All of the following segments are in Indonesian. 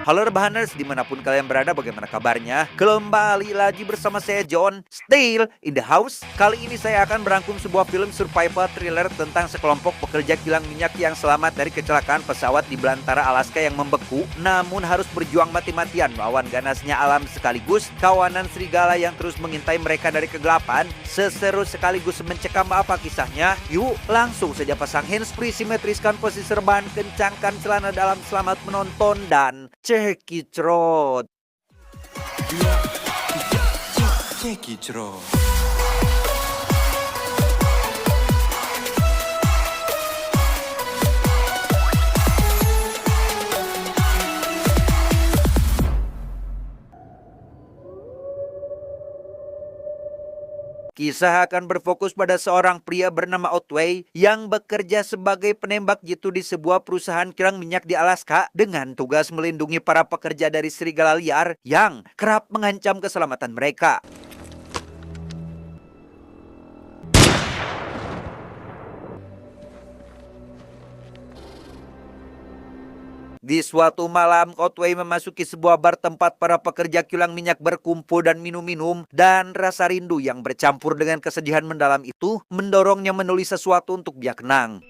Halo Rebahaners, dimanapun kalian berada, bagaimana kabarnya? Kembali lagi bersama saya John, still in the house. Kali ini saya akan merangkum sebuah film survival thriller tentang sekelompok pekerja kilang minyak yang selamat dari kecelakaan pesawat di belantara Alaska yang membeku, namun harus berjuang mati-matian melawan ganasnya alam sekaligus kawanan serigala yang terus mengintai mereka dari kegelapan. Seseru sekaligus mencekam apa kisahnya? Yuk langsung saja pasang handsfree, simetriskan posisi rebahan, kencangkan celana dalam, selamat menonton dan cekicrot. Cekicrot. Kisah akan berfokus pada seorang pria bernama Otway yang bekerja sebagai penembak jitu di sebuah perusahaan kilang minyak di Alaska dengan tugas melindungi para pekerja dari serigala liar yang kerap mengancam keselamatan mereka. Di suatu malam, Otway memasuki sebuah bar tempat para pekerja kilang minyak berkumpul dan minum-minum, dan rasa rindu yang bercampur dengan kesedihan mendalam itu mendorongnya menulis sesuatu untuk biak kenang.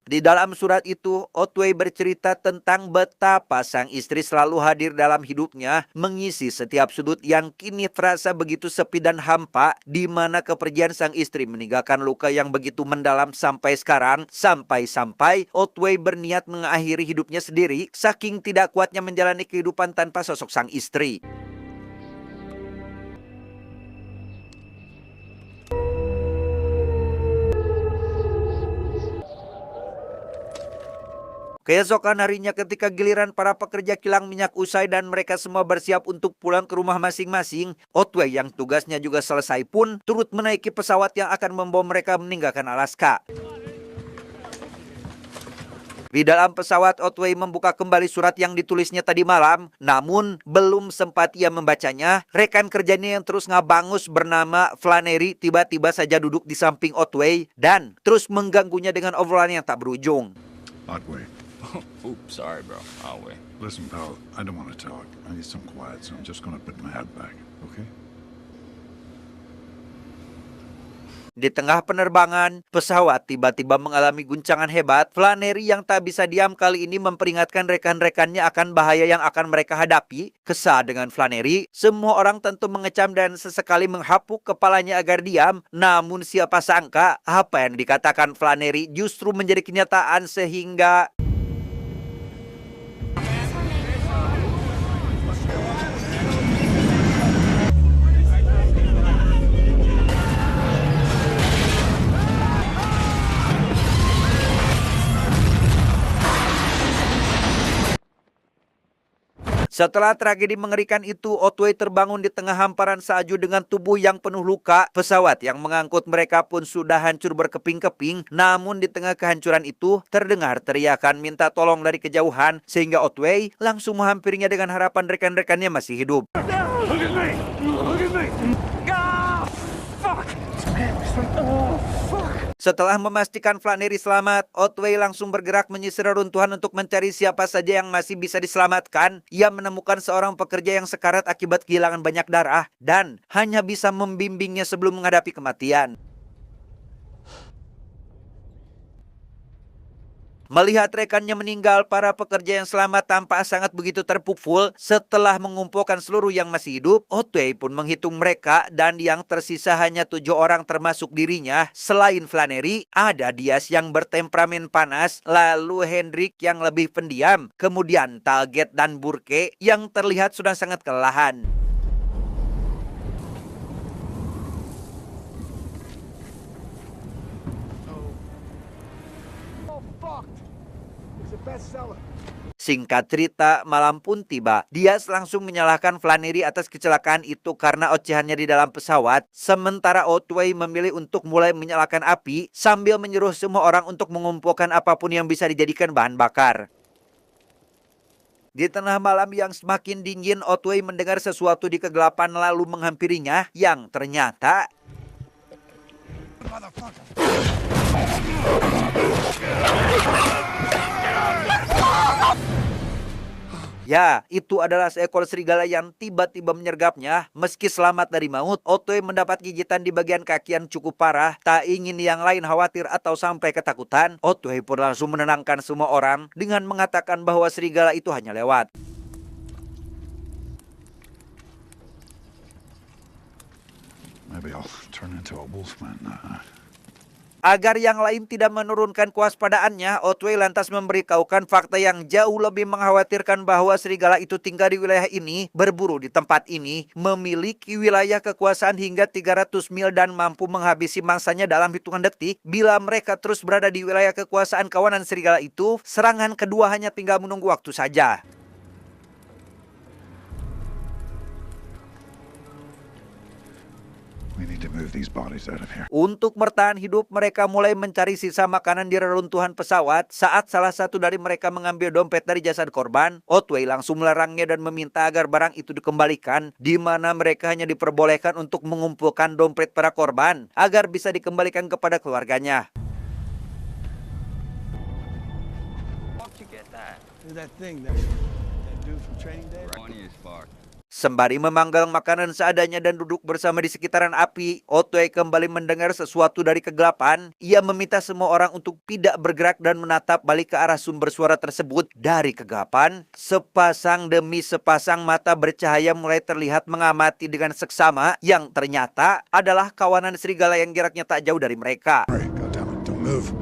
Di dalam surat itu, Otway bercerita tentang betapa sang istri selalu hadir dalam hidupnya, mengisi setiap sudut yang kini terasa begitu sepi dan hampa, di mana kepergian sang istri meninggalkan luka yang begitu mendalam sampai sekarang, sampai-sampai Otway berniat mengakhiri hidupnya sendiri, saking tidak kuatnya menjalani kehidupan tanpa sosok sang istri. Keesokan harinya ketika giliran para pekerja kilang minyak usai dan mereka semua bersiap untuk pulang ke rumah masing-masing, Otway yang tugasnya juga selesai pun turut menaiki pesawat yang akan membawa mereka meninggalkan Alaska. Di dalam pesawat, Otway membuka kembali surat yang ditulisnya tadi malam, namun belum sempat ia membacanya, rekan kerjanya yang terus ngabangus bernama Flannery tiba-tiba saja duduk di samping Otway dan terus mengganggunya dengan obrolan yang tak berujung. Otway, Oops, sorry, bro. I'll wait. listen, pal, I don't want to talk. I need some quiet, so I'm just gonna put my head back, okay? Di tengah penerbangan, pesawat tiba-tiba mengalami guncangan hebat. Flannery yang tak bisa diam kali ini memperingatkan rekan-rekannya akan bahaya yang akan mereka hadapi. Kesal dengan Flannery, semua orang tentu mengecam dan sesekali menghapuk kepalanya agar diam. Namun siapa sangka, apa yang dikatakan Flannery justru menjadi kenyataan sehingga setelah tragedi mengerikan itu, Otway terbangun di tengah hamparan salju dengan tubuh yang penuh luka. Pesawat yang mengangkut mereka pun sudah hancur berkeping-keping. Namun di tengah kehancuran itu, terdengar teriakan minta tolong dari kejauhan, sehingga Otway langsung menghampirinya dengan harapan rekan-rekannya masih hidup. Look at me! Look at me! Setelah memastikan Flannery selamat, Otway langsung bergerak menyisir reruntuhan untuk mencari siapa saja yang masih bisa diselamatkan. Ia menemukan seorang pekerja yang sekarat akibat kehilangan banyak darah dan hanya bisa membimbingnya sebelum menghadapi kematian. Melihat rekannya meninggal, para pekerja yang selamat tampak sangat begitu terpukul. Setelah mengumpulkan seluruh yang masih hidup, Otway pun menghitung mereka dan yang tersisa hanya 7 orang termasuk dirinya. Selain Flannery, ada Diaz yang bertemperamen panas, lalu Hendrik yang lebih pendiam, kemudian Talget dan Burke yang terlihat sudah sangat kelelahan. Singkat cerita, malam pun tiba. Diaz langsung menyalahkan Flannery atas kecelakaan itu karena ocehannya di dalam pesawat. Sementara Otway memilih untuk mulai menyalakan api sambil menyuruh semua orang untuk mengumpulkan apapun yang bisa dijadikan bahan bakar. Di tengah malam yang semakin dingin, Otway mendengar sesuatu di kegelapan lalu menghampirinya yang ternyata Ya, itu adalah seekor serigala yang tiba-tiba menyergapnya. Meski selamat dari maut, Otway mendapat gigitan di bagian kaki yang cukup parah. Tak ingin yang lain khawatir atau sampai ketakutan, Otway pun langsung menenangkan semua orang dengan mengatakan bahwa serigala itu hanya lewat. Maybe I'll turn into a wolfman. Agar yang lain tidak menurunkan kewaspadaannya, Otway lantas memberitahukan fakta yang jauh lebih mengkhawatirkan bahwa serigala itu tinggal di wilayah ini, berburu di tempat ini, memiliki wilayah kekuasaan hingga 300 mil dan mampu menghabisi mangsanya dalam hitungan detik. Bila mereka terus berada di wilayah kekuasaan kawanan serigala itu, serangan kedua hanya tinggal menunggu waktu saja. We need to move these bodies out of here. Untuk bertahan hidup, mereka mulai mencari sisa makanan di reruntuhan pesawat. Saat salah satu dari mereka mengambil dompet dari jasad korban, Otway langsung melarangnya dan meminta agar barang itu dikembalikan, di mana mereka hanya diperbolehkan untuk mengumpulkan dompet para korban agar bisa dikembalikan kepada keluarganya. How'd you get that? That thing, that dude from Training Day. Funny as fuck. Sembari memanggang makanan seadanya dan duduk bersama di sekitaran api, Otway kembali mendengar sesuatu dari kegelapan. Ia meminta semua orang untuk tidak bergerak dan menatap balik ke arah sumber suara tersebut. Dari kegelapan, sepasang demi sepasang mata bercahaya mulai terlihat mengamati dengan seksama yang ternyata adalah kawanan serigala yang jaraknya tak jauh dari mereka. Hurry, goddammit, don't move.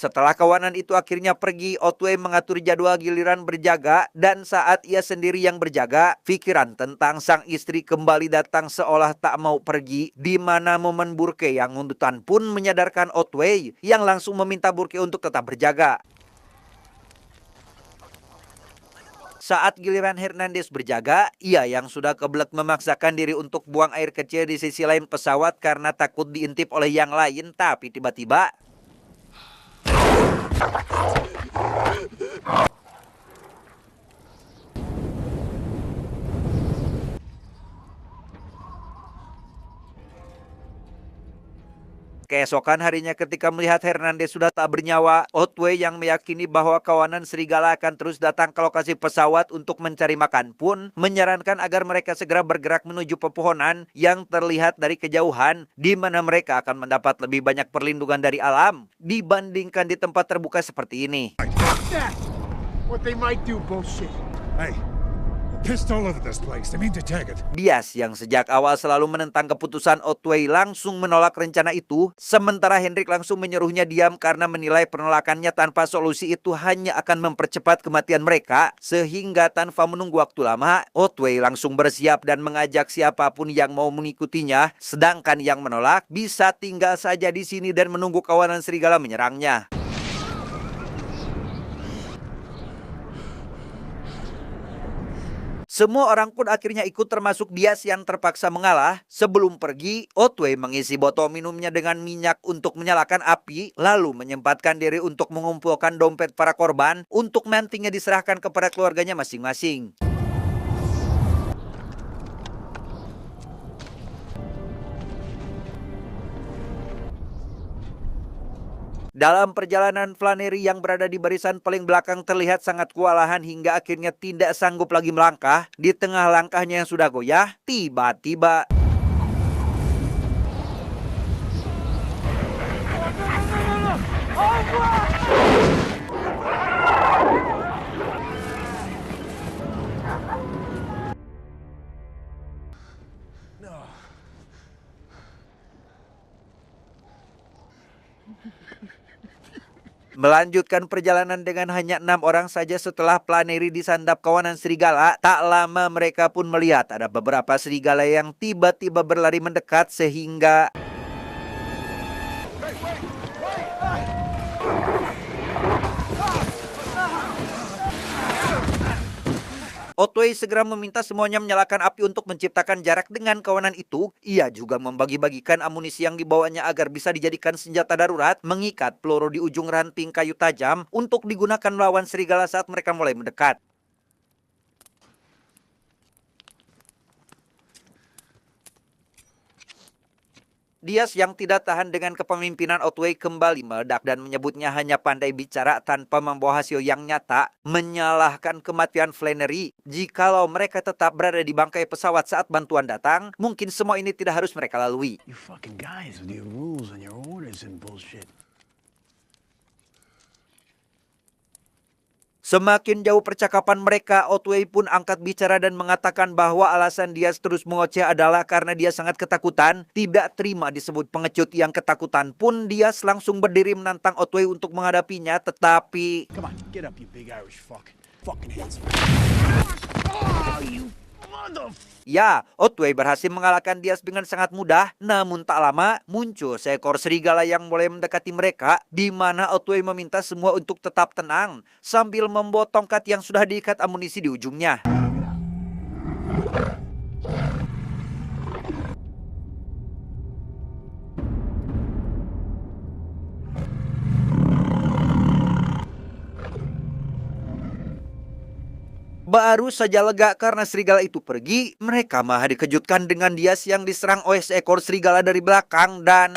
Setelah kawanan itu akhirnya pergi, Otway mengatur jadwal giliran berjaga, dan saat ia sendiri yang berjaga, pikiran tentang sang istri kembali datang seolah tak mau pergi, di mana momen Burke yang ngundutan pun menyadarkan Otway yang langsung meminta Burke untuk tetap berjaga. Saat giliran Hernandez berjaga, ia yang sudah kebelet memaksakan diri untuk buang air kecil di sisi lain pesawat karena takut diintip oleh yang lain, tapi tiba-tiba keesokan harinya ketika melihat Hernandez sudah tak bernyawa, Otway yang meyakini bahwa kawanan serigala akan terus datang ke lokasi pesawat untuk mencari makan pun menyarankan agar mereka segera bergerak menuju pepohonan yang terlihat dari kejauhan, di mana mereka akan mendapat lebih banyak perlindungan dari alam dibandingkan di tempat terbuka seperti ini. That! What they might do, bullshit. Hey, pissed all over this place. They mean to take it. Diaz yang sejak awal selalu menentang keputusan Otway langsung menolak rencana itu, sementara Hendrik langsung menyuruhnya diam karena menilai penolakannya tanpa solusi itu hanya akan mempercepat kematian mereka, sehingga tanpa menunggu waktu lama, Otway langsung bersiap dan mengajak siapapun yang mau mengikutinya, sedangkan yang menolak bisa tinggal saja di sini dan menunggu kawanan serigala menyerangnya. Semua orang pun akhirnya ikut termasuk Diaz yang terpaksa mengalah. Sebelum pergi, Otway mengisi botol minumnya dengan minyak untuk menyalakan api, lalu menyempatkan diri untuk mengumpulkan dompet para korban untuk nantinya diserahkan kepada keluarganya masing-masing. Dalam perjalanan, Flannery yang berada di barisan paling belakang terlihat sangat kewalahan hingga akhirnya tidak sanggup lagi melangkah. Di tengah langkahnya yang sudah goyah, tiba-tiba melanjutkan perjalanan dengan hanya 6 orang saja setelah Flannery disandap kawanan serigala. Tak lama mereka pun melihat ada beberapa serigala yang tiba-tiba berlari mendekat sehingga Otway segera meminta semuanya menyalakan api untuk menciptakan jarak dengan kawanan itu. Ia juga membagi-bagikan amunisi yang dibawanya agar bisa dijadikan senjata darurat, mengikat peluru di ujung ranting kayu tajam untuk digunakan melawan serigala saat mereka mulai mendekat. Diaz yang tidak tahan dengan kepemimpinan Otway kembali meledak dan menyebutnya hanya pandai bicara tanpa membawa hasil yang nyata, menyalahkan kematian Flannery. Jikalau mereka tetap berada di bangkai pesawat saat bantuan datang, mungkin semua ini tidak harus mereka lalui. You fucking guys with your rules and your orders and bullshit. Semakin jauh percakapan mereka, Otway pun angkat bicara dan mengatakan bahwa alasan Diaz terus mengoceh adalah karena dia sangat ketakutan, tidak terima disebut pengecut yang ketakutan pun. Diaz langsung berdiri menantang Otway untuk menghadapinya, tetapi Come on, get up, you big Irish fuck. Fucking handsome. Oh, you motherfucker. ya, Otway berhasil mengalahkan Diaz dengan sangat mudah. Namun tak lama muncul seekor serigala yang mulai mendekati mereka, di mana Otway meminta semua untuk tetap tenang sambil membawa tongkat yang sudah diikat amunisi di ujungnya. Baru saja lega karena serigala itu pergi, mereka malah dikejutkan dengan Diaz yang diserang oleh seekor serigala dari belakang dan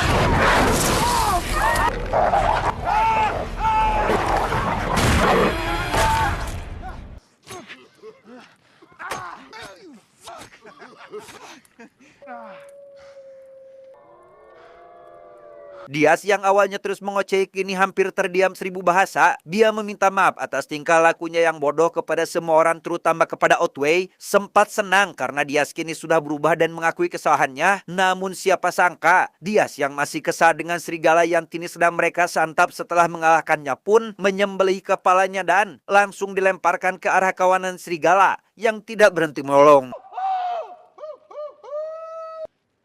Diaz yang awalnya terus mengoceh kini hampir terdiam 1000 bahasa. Dia meminta maaf atas tingkah lakunya yang bodoh kepada semua orang, terutama kepada Otway. Sempat senang karena Diaz kini sudah berubah dan mengakui kesalahannya. Namun siapa sangka Diaz yang masih kesal dengan serigala yang kini sedang mereka santap setelah mengalahkannya pun menyembelih kepalanya dan langsung dilemparkan ke arah kawanan serigala yang tidak berhenti melolong.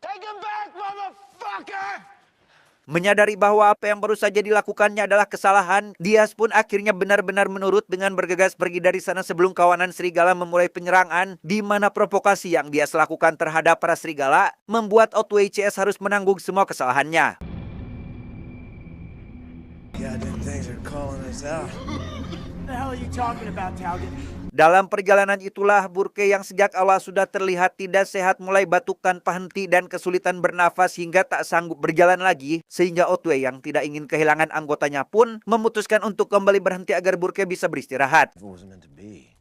Take him back, motherfucker! Menyadari bahwa apa yang baru saja dilakukannya adalah kesalahan, Diaz pun akhirnya benar-benar menurut dengan bergegas pergi dari sana sebelum kawanan serigala memulai penyerangan, di mana provokasi yang Diaz lakukan terhadap para serigala membuat Otway CS harus menanggung semua kesalahannya. Goddamn things are calling us out. What the hell are you talking about, Talgan? Dalam perjalanan itulah Burke yang sejak awal sudah terlihat tidak sehat mulai batuk tanpa henti dan kesulitan bernafas hingga tak sanggup berjalan lagi, sehingga Otway yang tidak ingin kehilangan anggotanya pun memutuskan untuk kembali berhenti agar Burke bisa beristirahat. If it wasn't meant to be.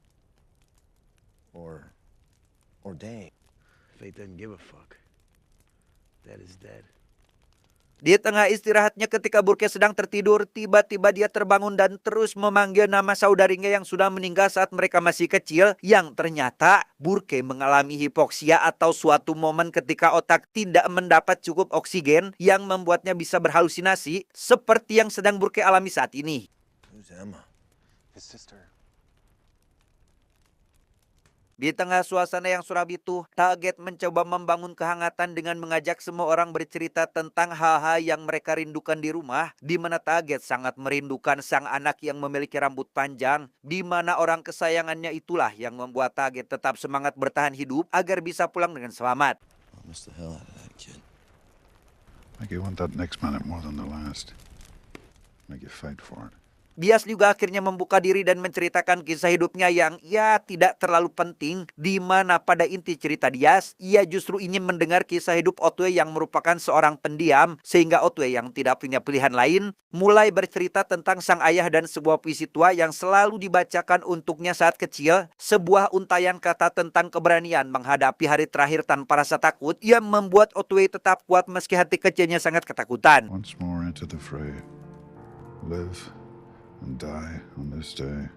Or ordained. Fate doesn't give a fuck. Dead is dead. Di tengah istirahatnya ketika Burke sedang tertidur, tiba-tiba dia terbangun dan terus memanggil nama saudarinya yang sudah meninggal saat mereka masih kecil, yang ternyata Burke mengalami hipoksia atau suatu momen ketika otak tidak mendapat cukup oksigen yang membuatnya bisa berhalusinasi seperti yang sedang Burke alami saat ini. Who's Emma? His sister. Di tengah suasana yang suram itu, Target mencoba membangun kehangatan dengan mengajak semua orang bercerita tentang hal-hal yang mereka rindukan di rumah, di mana Target sangat merindukan sang anak yang memiliki rambut panjang, di mana orang kesayangannya itulah yang membuat Target tetap semangat bertahan hidup agar bisa pulang dengan selamat. I miss the hell out of that kid. Make you want that next minute more than the last. Make you fight for it. Diaz juga akhirnya membuka diri dan menceritakan kisah hidupnya yang ya tidak terlalu penting, di mana pada inti cerita Diaz, ia justru ingin mendengar kisah hidup Otway yang merupakan seorang pendiam, sehingga Otway yang tidak punya pilihan lain mulai bercerita tentang sang ayah dan sebuah puisi tua yang selalu dibacakan untuknya saat kecil, sebuah untayan kata tentang keberanian menghadapi hari terakhir tanpa rasa takut yang membuat Otway tetap kuat meski hati kecilnya sangat ketakutan. Once more into the fray. Live and die on this day.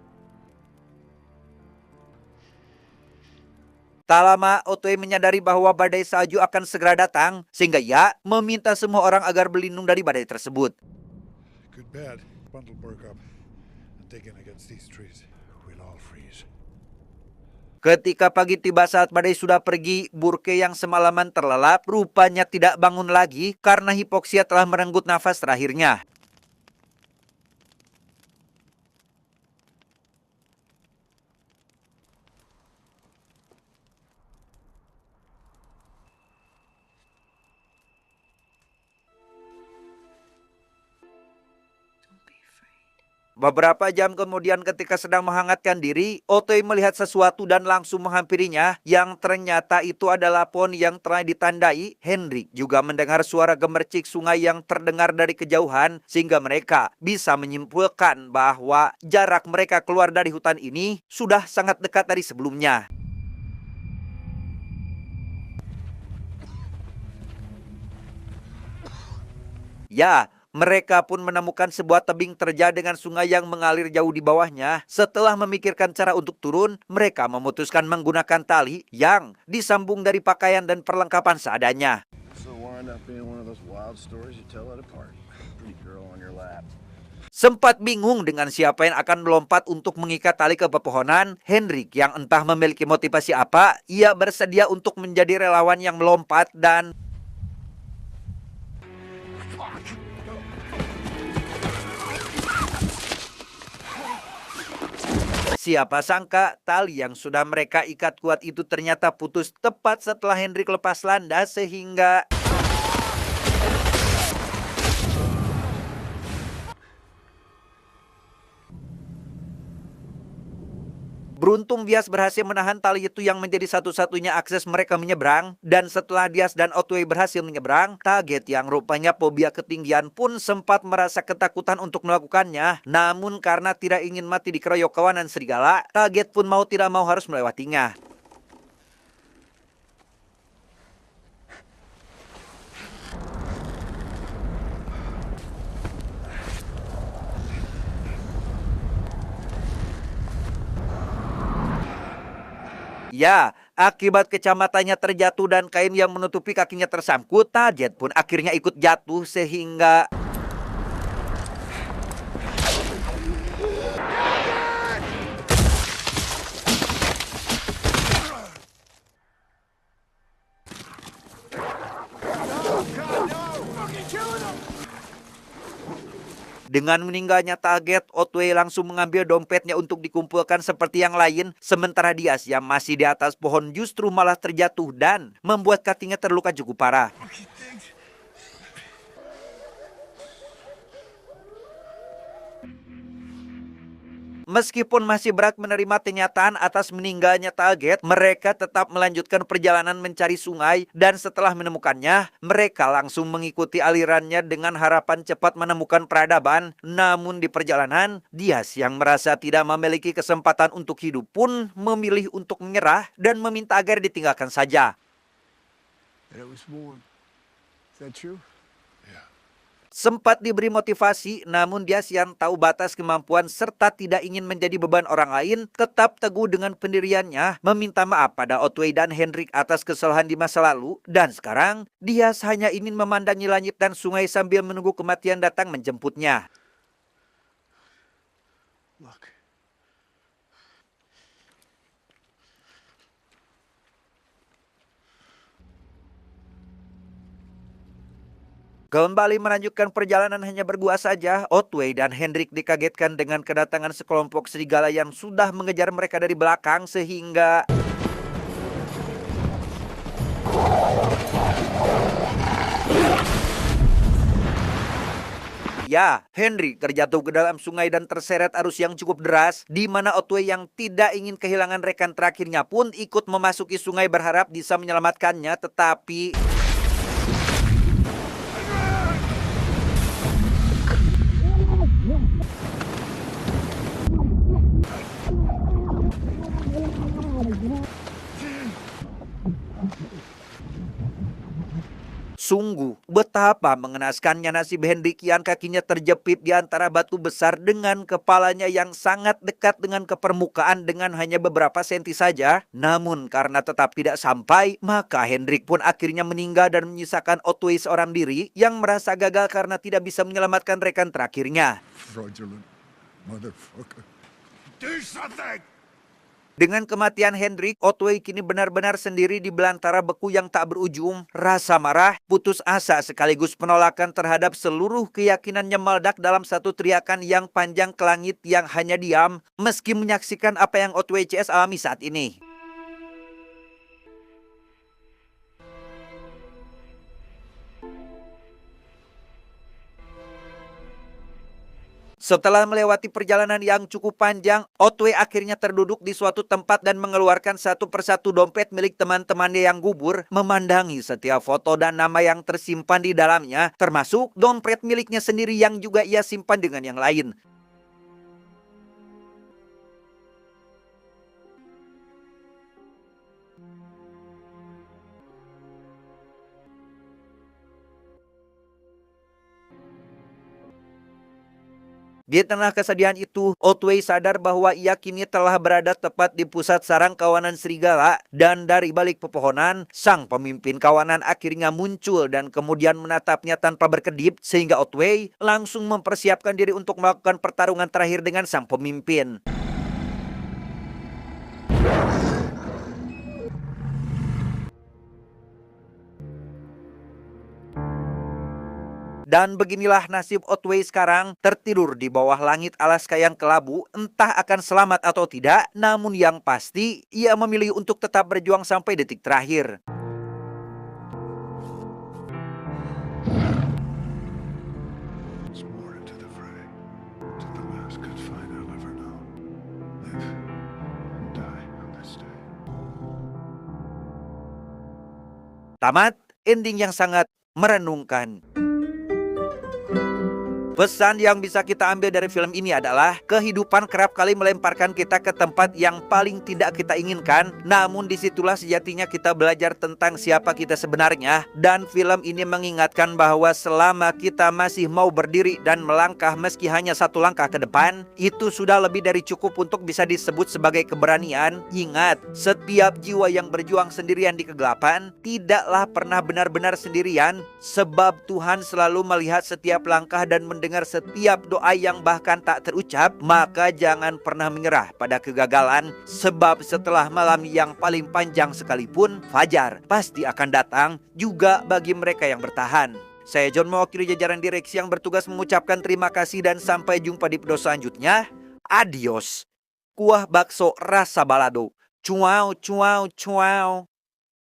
Tak lama, Otway menyadari bahwa badai salju akan segera datang, sehingga ia meminta semua orang agar berlindung dari badai tersebut. Good bad. Bundle Burke up and dig in against these trees. We'll all freeze. Ketika pagi tiba saat badai sudah pergi, Burke yang semalaman terlelap rupanya tidak bangun lagi karena hipoksia telah merenggut nafas terakhirnya. Beberapa jam kemudian ketika sedang menghangatkan diri, Otway melihat sesuatu dan langsung menghampirinya yang ternyata itu adalah pohon yang telah ditandai. Hendrik juga mendengar suara gemercik sungai yang terdengar dari kejauhan sehingga mereka bisa menyimpulkan bahwa jarak mereka keluar dari hutan ini sudah sangat dekat dari sebelumnya. Ya, mereka pun menemukan sebuah tebing terjal dengan sungai yang mengalir jauh di bawahnya. Setelah memikirkan cara untuk turun, mereka memutuskan menggunakan tali yang disambung dari pakaian dan perlengkapan seadanya. So wind up being one of those wild stories you tell at a party. Pretty girl on your lap. Sempat bingung dengan siapa yang akan melompat untuk mengikat tali ke pepohonan, Hendrik yang entah memiliki motivasi apa, ia bersedia untuk menjadi relawan yang melompat dan siapa sangka tali yang sudah mereka ikat kuat itu ternyata putus tepat setelah Hendrik lepas landas sehingga beruntung Diaz berhasil menahan tali itu yang menjadi satu-satunya akses mereka menyeberang. Dan setelah Diaz dan Otway berhasil menyeberang, Target yang rupanya fobia ketinggian pun sempat merasa ketakutan untuk melakukannya. Namun karena tidak ingin mati dikeroyok kawanan serigala, Target pun mau tidak mau harus melewatinya. Ya, akibat kecamatannya terjatuh dan kain yang menutupi kakinya tersangkut, Target pun akhirnya ikut jatuh sehingga dengan meninggalnya Target, Otway langsung mengambil dompetnya untuk dikumpulkan seperti yang lain. Sementara Diaz yang masih di atas pohon justru malah terjatuh dan membuat kakinya terluka cukup parah. Meskipun masih berat menerima kenyataan atas meninggalnya Target, mereka tetap melanjutkan perjalanan mencari sungai dan setelah menemukannya, mereka langsung mengikuti alirannya dengan harapan cepat menemukan peradaban. Namun di perjalanan, Diaz yang merasa tidak memiliki kesempatan untuk hidup pun memilih untuk menyerah dan meminta agar ditinggalkan saja. That it was warm. Is that true? Sempat diberi motivasi, namun Diaz yang tahu batas kemampuan serta tidak ingin menjadi beban orang lain, tetap teguh dengan pendiriannya, meminta maaf pada Otway dan Hendrik atas kesalahan di masa lalu, dan sekarang Diaz hanya ingin memandangi langit dan sungai sambil menunggu kematian datang menjemputnya. Look. Kembali melanjutkan perjalanan hanya berdua saja, Otway dan Hendrik dikagetkan dengan kedatangan sekelompok serigala yang sudah mengejar mereka dari belakang sehingga ya, Hendrik terjatuh ke dalam sungai dan terseret arus yang cukup deras, di mana Otway yang tidak ingin kehilangan rekan terakhirnya pun ikut memasuki sungai berharap bisa menyelamatkannya, tetapi sungguh betapa mengenaskannya nasib Hendrik yang kakinya terjepit di antara batu besar dengan kepalanya yang sangat dekat dengan ke permukaan dengan hanya beberapa senti saja. Namun karena tetap tidak sampai, maka Hendrik pun akhirnya meninggal dan menyisakan Otway seorang diri yang merasa gagal karena tidak bisa menyelamatkan rekan terakhirnya. Fraudulent motherfucker. Do something! Dengan kematian Hendrik, Otway kini benar-benar sendiri di belantara beku yang tak berujung. Rasa marah, putus asa sekaligus penolakan terhadap seluruh keyakinannya meledak dalam satu teriakan yang panjang ke langit yang hanya diam meski menyaksikan apa yang Otway CS alami saat ini. Setelah melewati perjalanan yang cukup panjang, Otway akhirnya terduduk di suatu tempat dan mengeluarkan satu persatu dompet milik teman-temannya yang gugur, memandangi setiap foto dan nama yang tersimpan di dalamnya, termasuk dompet miliknya sendiri yang juga ia simpan dengan yang lain. Di tengah kesedihan itu, Otway sadar bahwa ia kini telah berada tepat di pusat sarang kawanan serigala, dan dari balik pepohonan, sang pemimpin kawanan akhirnya muncul dan kemudian menatapnya tanpa berkedip, sehingga Otway langsung mempersiapkan diri untuk melakukan pertarungan terakhir dengan sang pemimpin. Dan beginilah nasib Otway sekarang, tertidur di bawah langit Alaska yang kelabu, entah akan selamat atau tidak, namun yang pasti ia memilih untuk tetap berjuang sampai detik terakhir. Once more into the fray, to the last good fight I'll ever know. Live and die on this day. Tamat, ending yang sangat merenungkan. Pesan yang bisa kita ambil dari film ini adalah kehidupan kerap kali melemparkan kita ke tempat yang paling tidak kita inginkan, namun disitulah sejatinya kita belajar tentang siapa kita sebenarnya. Dan film ini mengingatkan bahwa selama kita masih mau berdiri dan melangkah meski hanya satu langkah ke depan, itu sudah lebih dari cukup untuk bisa disebut sebagai keberanian. Ingat, setiap jiwa yang berjuang sendirian di kegelapan tidaklah pernah benar-benar sendirian, sebab Tuhan selalu melihat setiap langkah dan mendengar setiap doa yang bahkan tak terucap. Maka jangan pernah menyerah pada kegagalan, sebab setelah malam yang paling panjang sekalipun, fajar pasti akan datang juga bagi mereka yang bertahan. Saya John mewakili jajaran direksi yang bertugas mengucapkan terima kasih dan sampai jumpa di video selanjutnya. Adios. Kuah bakso rasa balado. Cuau, cuau, cuau.